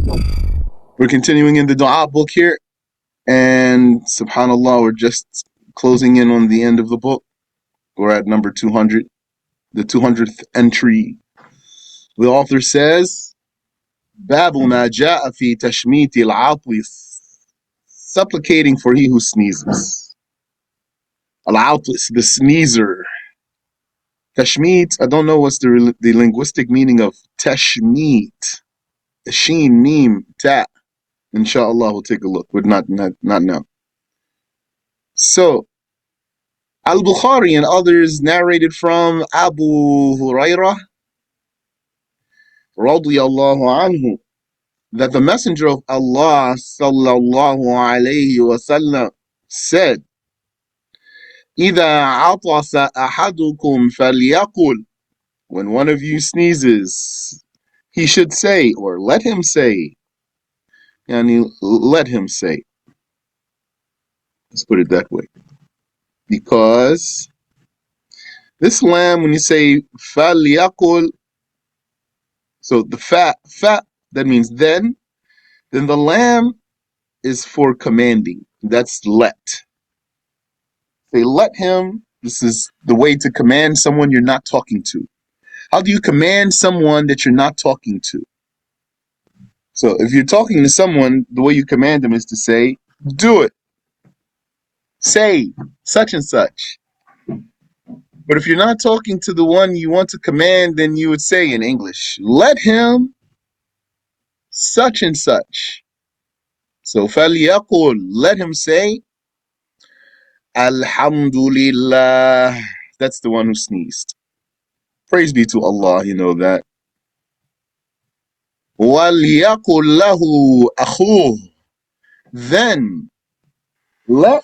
We're continuing in the dua book here, and subhanallah, we're just closing in on the end of the book. We're at number 200, the 200th entry. The author says, Babu ma ja'a fi tashmiti al-atis, supplicating for he who sneezes. Al-atis, the sneezer. Tashmit, I don't know what's the linguistic meaning of tashmit. Sheen, meme, ta. Inshallah, we'll take a look. We're not now. So, Al-Bukhari and others narrated from Abu Hurairah radiyallahu anhu that the Messenger of Allah sallallahu alayhi wasallam said, إِذَا عَطَسَ أَحَدُكُمْ فَلْيَقُلْ, when one of you sneezes, he should say, or let him say, yani let him say. Let's put it that way. Because this lamb, when you say فَلْيَقُلْ, so the fa, that means then the lamb is for commanding. That's let. Say let him. This is the way to command someone you're not talking to. How do you command someone that you're not talking to? So if you're talking to someone, the way you command them is to say, do it. Say such and such. But if you're not talking to the one you want to command, then you would say in English, let him such and such. So فَلْيَقُلْ, let him say, Alhamdulillah. That's the one who sneezed. Praise be to Allah, you know that. وَلْيَقُلْ لَهُ أَخُوهُ, then let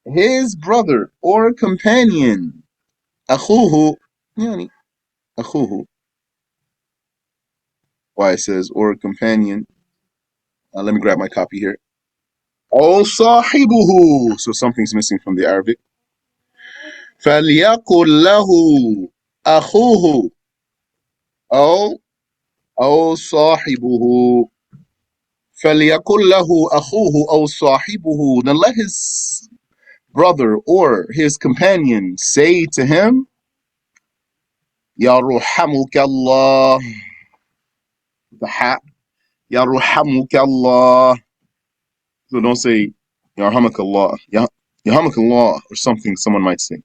his brother or companion, أخوه, يعني أخوه. Why it says or companion? Let me grab my copy here. أو صاحبه. So something's missing from the Arabic. فَلْيَقُلْ لَهُ أَخُوهُ أو صاحبه. فَلْيَقُلْ لَهُ أَخُوهُ أو صاحبه. Then let his brother or his companion say to him, يَرْحَمُكَ اللَّهُ. The ha, يَرْحَمُكَ اللَّهُ. So don't say يَرْحَمُكَ اللَّهُ. يَرْحَمُكَ اللَّهُ or something someone might say.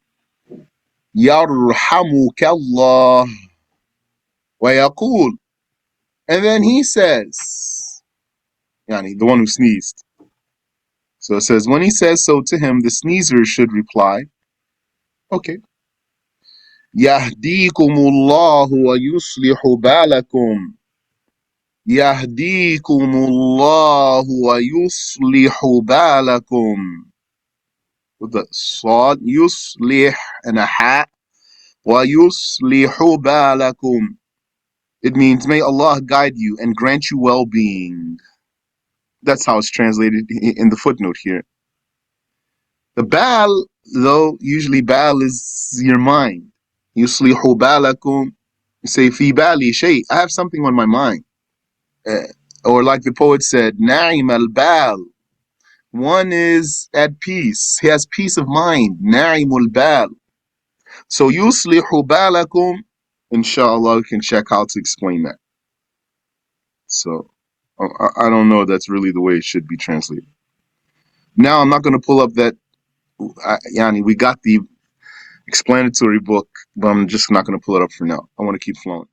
يَرْحَمُكَ اللَّهُ. وَيَقُولُ, and then he says, yani the one who sneezed. So it says, when he says so to him, the sneezer should reply, okay. يَهْدِيكُمُ اللَّهُ وَيُصْلِحُ بَالَكُمْ. يَهْدِيكُمُ اللَّهُ وَيُصْلِحُ بَالَكُمْ. With the صاد, يُصْلِح and a ha. وَيُصْلِحُ بَالَكُمْ. It means, may Allah guide you and grant you well-being. That's how it's translated in the footnote here. The bal, though, usually bal is your mind. Yuslihu balakum. You say, fi bali shay. I have something on my mind. Or like the poet said, na'im al-bal. One is at peace. He has peace of mind. Na'im al-bal. So yuslihu balakum. Inshallah, we can check how to explain that. So I don't know if that's really the way it should be translated. Now I'm not going to pull up that. Yani, we got the explanatory book, but I'm just not going to pull it up for now. I want to keep flowing.